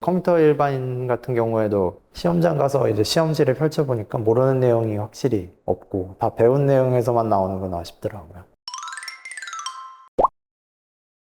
컴퓨터 일반인 같은 경우에도 시험장 가서 이제 시험지를 펼쳐보니까 모르는 내용이 확실히 없고 다 배운 내용에서만 나오는구나 싶더라고요.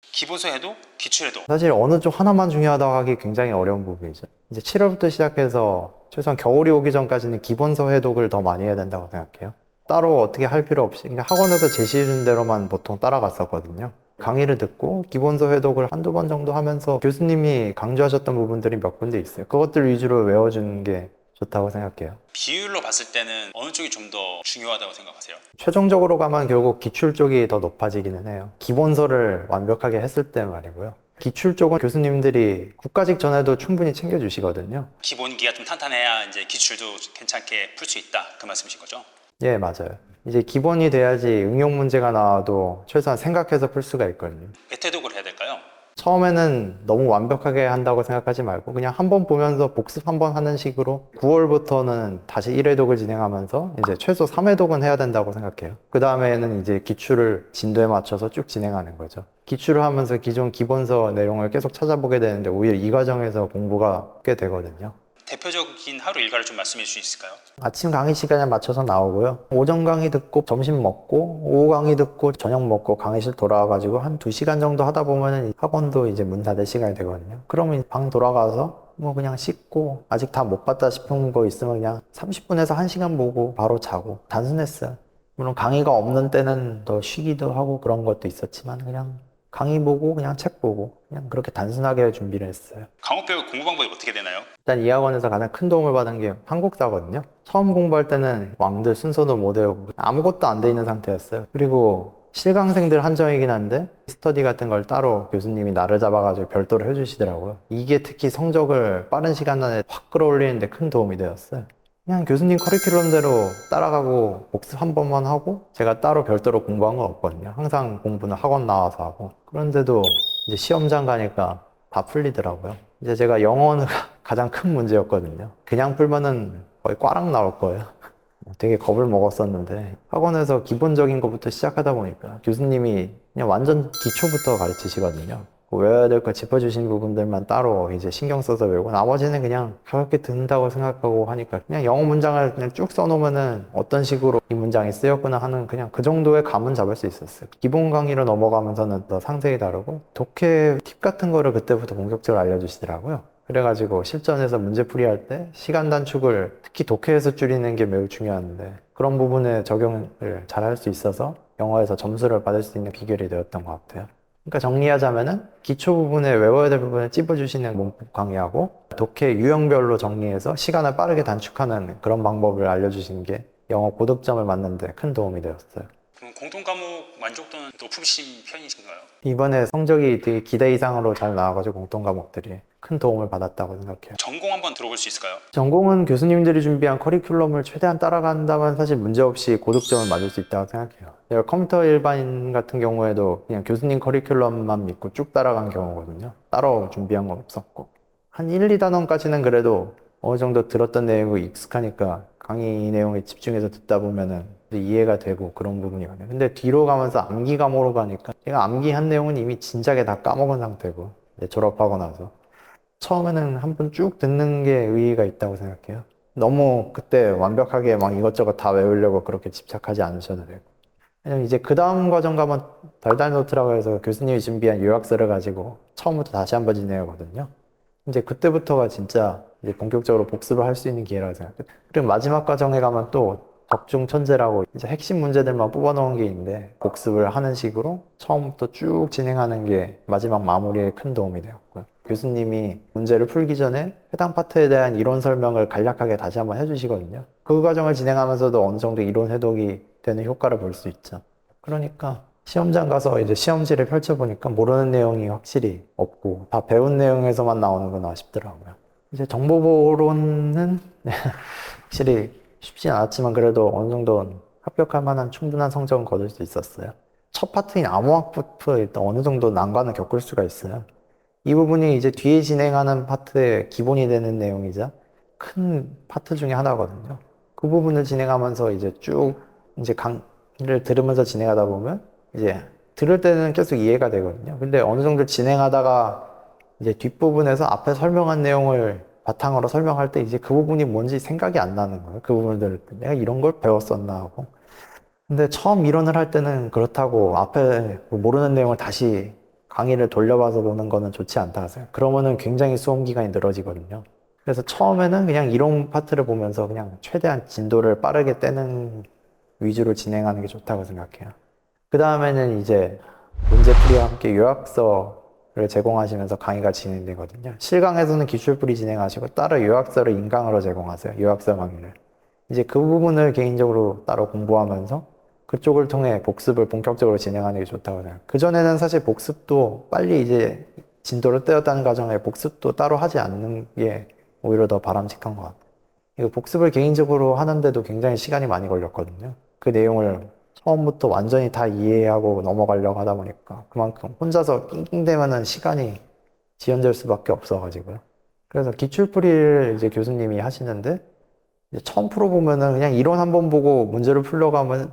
기본서 해도 기출 해도 사실 어느 쪽 하나만 중요하다고 하기 굉장히 어려운 부분이죠. 이제 7월부터 시작해서 최소한 겨울이 오기 전까지는 기본서 해독을 더 많이 해야 된다고 생각해요. 따로 어떻게 할 필요 없이 그냥 학원에서 제시해준 대로만 보통 따라갔었거든요. 강의를 듣고 기본서 회독을 한두 번 정도 하면서 교수님이 강조하셨던 부분들이 몇 군데 있어요. 그것들 위주로 외워주는 게 좋다고 생각해요. 비율로 봤을 때는 어느 쪽이 좀 더 중요하다고 생각하세요? 최종적으로 가면 결국 기출 쪽이 더 높아지기는 해요. 기본서를 완벽하게 했을 때 말이고요. 기출 쪽은 교수님들이 국가직 전에도 충분히 챙겨주시거든요. 기본기가 좀 탄탄해야 이제 기출도 괜찮게 풀 수 있다, 그 말씀이신 거죠? 예, 맞아요. 이제 기본이 돼야지 응용 문제가 나와도 최소한 생각해서 풀 수가 있거든요. 몇 회독을 해야 될까요? 처음에는 너무 완벽하게 한다고 생각하지 말고 그냥 한 번 보면서 복습 한 번 하는 식으로 9월부터는 다시 1회독을 진행하면서 이제 최소 3회독은 해야 된다고 생각해요. 그 다음에는 이제 기출을 진도에 맞춰서 쭉 진행하는 거죠. 기출을 하면서 기존 기본서 내용을 계속 찾아보게 되는데 오히려 이 과정에서 공부가 꽤 되거든요. 대표적인 하루 일과를 좀 말씀해 주실 수 있을까요? 아침 강의 시간에 맞춰서 나오고요. 오전 강의 듣고 점심 먹고 오후 강의 듣고 저녁 먹고 강의실 돌아와가지고 한 2시간 정도 하다 보면은 학원도 이제 문 닫을 시간이 되거든요. 그러면 방 돌아가서 뭐 그냥 씻고 아직 다 못 봤다 싶은 거 있으면 그냥 30분에서 1시간 보고 바로 자고 단순했어요. 물론 강의가 없는 때는 더 쉬기도 하고 그런 것도 있었지만 그냥 강의 보고 그냥 책 보고 그냥 그렇게 단순하게 준비를 했어요. 강호표 공부 방법이 어떻게 되나요? 일단 이 학원에서 가장 큰 도움을 받은 게 한국사거든요. 처음 공부할 때는 왕들 순서도 못 외우고 아무것도 안 돼 있는 상태였어요. 그리고 실강생들 한정이긴 한데 스터디 같은 걸 따로 교수님이 날을 잡아가지고 별도로 해주시더라고요. 이게 특히 성적을 빠른 시간 안에 확 끌어올리는데 큰 도움이 되었어요. 그냥 교수님 커리큘럼대로 따라가고 복습 한 번만 하고 제가 따로 별도로 공부한 건 없거든요. 항상 공부는 학원 나와서 하고 그런데도 이제 시험장 가니까 다 풀리더라고요. 이제 제가 영어는 가장 큰 문제였거든요. 그냥 풀면은 거의 꽈랑 나올 거예요. 되게 겁을 먹었었는데 학원에서 기본적인 것부터 시작하다 보니까 교수님이 그냥 완전 기초부터 가르치시거든요. 외워야 될 거 짚어주신 부분들만 따로 이제 신경 써서 외우고 나머지는 그냥 가볍게 듣는다고 생각하고 하니까 그냥 영어 문장을 그냥 쭉 써놓으면은 어떤 식으로 이 문장이 쓰였구나 하는 그냥 그 정도의 감은 잡을 수 있었어요. 기본 강의로 넘어가면서는 더 상세히 다루고 독해 팁 같은 거를 그때부터 본격적으로 알려주시더라고요. 그래가지고 실전에서 문제풀이 할 때 시간 단축을 특히 독해에서 줄이는 게 매우 중요한데 그런 부분에 적용을 잘 할 수 있어서 영어에서 점수를 받을 수 있는 비결이 되었던 것 같아요. 그러니까 정리하자면은 기초 부분에 외워야 될 부분을 찝어주시는 문법 강의하고 독해 유형별로 정리해서 시간을 빠르게 단축하는 그런 방법을 알려주신 게 영어 고득점을 맞는 데 큰 도움이 되었어요. 그럼 공통 과목 만족도는 높으신 편이신가요? 이번에 성적이 되게 기대 이상으로 잘 나와가지고 공통 과목들이 큰 도움을 받았다고 생각해요. 전공 한번 들어볼 수 있을까요? 전공은 교수님들이 준비한 커리큘럼을 최대한 따라간다면 사실 문제없이 고득점을 맞을 수 있다고 생각해요. 제가 컴퓨터 일반인 같은 경우에도 그냥 교수님 커리큘럼만 믿고 쭉 따라간 경우거든요. 따로 준비한 건 없었고. 한 1, 2단원까지는 그래도 어느 정도 들었던 내용이 익숙하니까 강의 내용에 집중해서 듣다 보면은 이해가 되고 그런 부분이거든요. 근데 뒤로 가면서 암기 과목으로 가니까 제가 암기한 내용은 이미 진작에 다 까먹은 상태고 이제 졸업하고 나서 처음에는 한 번 쭉 듣는 게 의의가 있다고 생각해요. 너무 그때 완벽하게 막 이것저것 다 외우려고 그렇게 집착하지 않으셔도 되고. 왜냐면 이제 그 다음 과정 가면 달달 노트라고 해서 교수님이 준비한 요약서를 가지고 처음부터 다시 한번 진행하거든요. 이제 그때부터가 진짜 이제 본격적으로 복습을 할 수 있는 기회라고 생각해요. 그리고 마지막 과정에 가면 또 적중 천재라고 이제 핵심 문제들만 뽑아놓은 게 있는데 복습을 하는 식으로 처음부터 쭉 진행하는 게 마지막 마무리에 큰 도움이 되었고요. 교수님이 문제를 풀기 전에 해당 파트에 대한 이론 설명을 간략하게 다시 한번 해주시거든요. 그 과정을 진행하면서도 어느 정도 이론 해독이 되는 효과를 볼 수 있죠. 그러니까 시험장 가서 이제 시험지를 펼쳐보니까 모르는 내용이 확실히 없고 다 배운 내용에서만 나오는구나 싶더라고요. 이제 정보보론은 확실히 쉽진 않았지만 그래도 어느 정도 합격할 만한 충분한 성적은 거둘 수 있었어요. 첫 파트인 암호학부터 일단 어느 정도 난관을 겪을 수가 있어요. 이 부분이 이제 뒤에 진행하는 파트의 기본이 되는 내용이자 큰 파트 중에 하나거든요. 그 부분을 진행하면서 이제 쭉 이제 강의를 들으면서 진행하다 보면 이제 들을 때는 계속 이해가 되거든요. 근데 어느 정도 진행하다가 이제 뒷부분에서 앞에 설명한 내용을 바탕으로 설명할 때 이제 그 부분이 뭔지 생각이 안 나는 거예요. 그 부분들 내가 이런 걸 배웠었나 하고. 근데 처음 이론을 할 때는 그렇다고 앞에 모르는 내용을 다시 강의를 돌려봐서 보는 거는 좋지 않다 하세요. 그러면은 굉장히 수험 기간이 늘어지거든요. 그래서 처음에는 그냥 이론 파트를 보면서 그냥 최대한 진도를 빠르게 떼는 위주로 진행하는 게 좋다고 생각해요. 그 다음에는 이제 문제풀이와 함께 요약서를 제공하시면서 강의가 진행되거든요. 실강에서는 기출풀이 진행하시고 따로 요약서를 인강으로 제공하세요. 요약서 강의를. 이제 그 부분을 개인적으로 따로 공부하면서 그쪽을 통해 복습을 본격적으로 진행하는 게 좋다고 생각해요. 그전에는 사실 복습도 빨리 이제 진도를 떼었다는 과정에 복습도 따로 하지 않는 게 오히려 더 바람직한 것 같아요. 이거 복습을 개인적으로 하는데도 굉장히 시간이 많이 걸렸거든요. 그 내용을 처음부터 완전히 다 이해하고 넘어가려고 하다 보니까 그만큼 혼자서 낑낑대면은 시간이 지연될 수밖에 없어가지고요. 그래서 기출풀이를 이제 교수님이 하시는데 이제 처음 풀어보면은 그냥 이론 한번 보고 문제를 풀려고 하면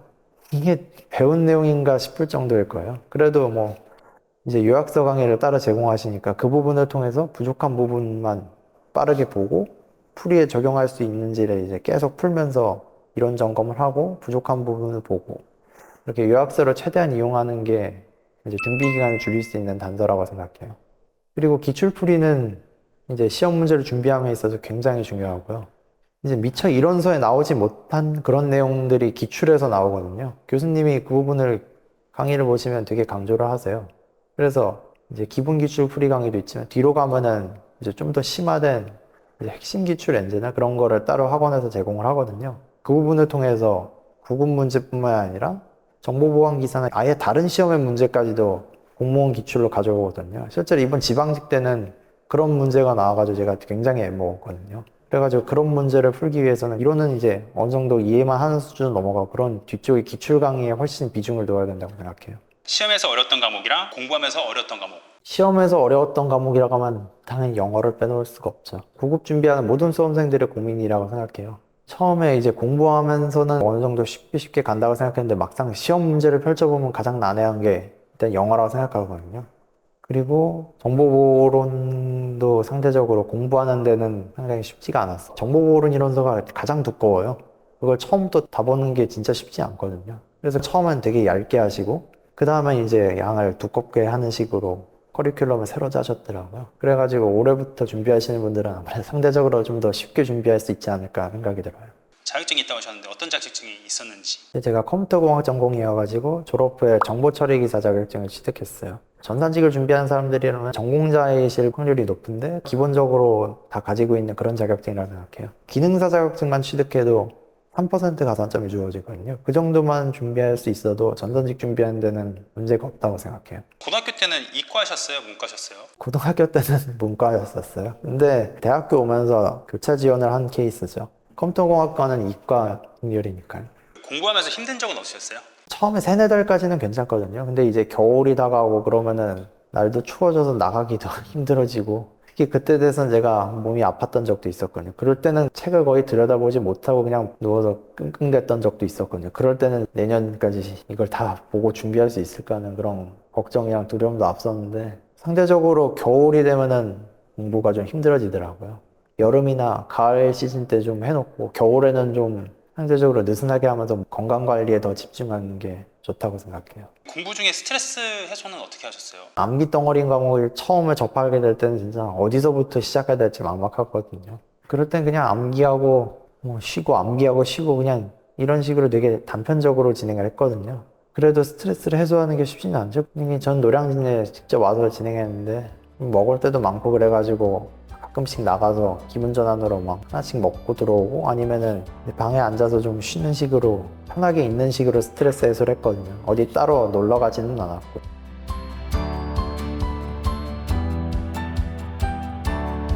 이게 배운 내용인가 싶을 정도일 거예요. 그래도 뭐 이제 요약서 강의를 따로 제공하시니까 그 부분을 통해서 부족한 부분만 빠르게 보고 풀이에 적용할 수 있는지를 이제 계속 풀면서 이론 점검을 하고 부족한 부분을 보고 이렇게 요약서를 최대한 이용하는 게 이제 준비 기간을 줄일 수 있는 단서라고 생각해요. 그리고 기출풀이는 이제 시험 문제를 준비함에 있어서 굉장히 중요하고요. 이제 미처 이론서에 나오지 못한 그런 내용들이 기출에서 나오거든요. 교수님이 그 부분을 강의를 보시면 되게 강조를 하세요. 그래서 이제 기본 기출 풀이 강의도 있지만 뒤로 가면은 이제 좀 더 심화된 이제 핵심 기출 엔제나 그런 거를 따로 학원에서 제공을 하거든요. 그 부분을 통해서 구급 문제뿐만 아니라 정보보안 기사는 아예 다른 시험의 문제까지도 공무원 기출로 가져오거든요. 실제로 이번 지방직 때는 그런 문제가 나와가지고 제가 굉장히 애먹었거든요. 그래가지고 그런 문제를 풀기 위해서는 이론은 이제 어느 정도 이해만 하는 수준으로 넘어가고 그런 뒤쪽의 기출 강의에 훨씬 비중을 둬야 된다고 생각해요. 시험에서 어려웠던 과목이랑 공부하면서 어려웠던 과목. 시험에서 어려웠던 과목이라고 하면 당연히 영어를 빼놓을 수가 없죠. 구급 준비하는 모든 수험생들의 고민이라고 생각해요. 처음에 이제 공부하면서는 어느 정도 쉽게 간다고 생각했는데 막상 시험 문제를 펼쳐보면 가장 난해한 게 일단 영어라고 생각하거든요. 그리고 정보보호론도 상대적으로 공부하는 데는 상당히 쉽지가 않았어요. 정보보호론 이론서가 가장 두꺼워요. 그걸 처음부터 다 보는 게 진짜 쉽지 않거든요. 그래서 처음엔 되게 얇게 하시고 그 다음에 이제 양을 두껍게 하는 식으로 커리큘럼을 새로 짜셨더라고요. 그래가지고 올해부터 준비하시는 분들은 아무래도 상대적으로 좀 더 쉽게 준비할 수 있지 않을까 생각이 들어요. 자격증이 있다고 하셨는데 어떤 자격증이 있었는지. 제가 컴퓨터공학 전공이어가지고 졸업 후에 정보처리기사 자격증을 취득했어요. 전산직을 준비하는 사람들이라면 전공자이실 확률이 높은데 기본적으로 다 가지고 있는 그런 자격증이라고 생각해요. 기능사 자격증만 취득해도 3% 가산점이 주어지거든요. 그 정도만 준비할 수 있어도 전산직 준비하는 데는 문제가 없다고 생각해요. 고등학교 때는 이과하셨어요? 문과하셨어요? 고등학교 때는 문과였었어요. 근데 대학교 오면서 교차 지원을 한 케이스죠. 컴퓨터공학과는 이과 학렬이니까요. 공부하면서 힘든 적은 없으셨어요? 처음에 3-4달까지는 괜찮거든요. 근데 이제 겨울이 다가오고 그러면은 날도 추워져서 나가기도 힘들어지고 특히 그때 돼선 제가 몸이 아팠던 적도 있었거든요. 그럴 때는 책을 거의 들여다보지 못하고 그냥 누워서 끙끙댔던 적도 있었거든요. 그럴 때는 내년까지 이걸 다 보고 준비할 수 있을까 하는 그런 걱정이랑 두려움도 앞섰는데 상대적으로 겨울이 되면은 공부가 좀 힘들어지더라고요. 여름이나 가을 시즌 때 좀 해놓고 겨울에는 좀 상대적으로 느슨하게 하면서 건강관리에 더 집중하는 게 좋다고 생각해요. 공부 중에 스트레스 해소는 어떻게 하셨어요? 암기 덩어리인 과목을 처음에 접하게 될 때는 진짜 어디서부터 시작해야 될지 막막하거든요. 그럴 땐 그냥 암기하고 쉬고 암기하고 쉬고 그냥 이런 식으로 되게 단편적으로 진행을 했거든요. 그래도 스트레스를 해소하는 게 쉽지는 않죠. 전 노량진에 직접 와서 진행했는데 먹을 때도 많고 그래가지고 가끔씩 나가서 기분 전환으로 막 하나씩 먹고 들어오고 아니면은 방에 앉아서 좀 쉬는 식으로 편하게 있는 식으로 스트레스 해소를 했거든요. 어디 따로 놀러 가지는 않았고.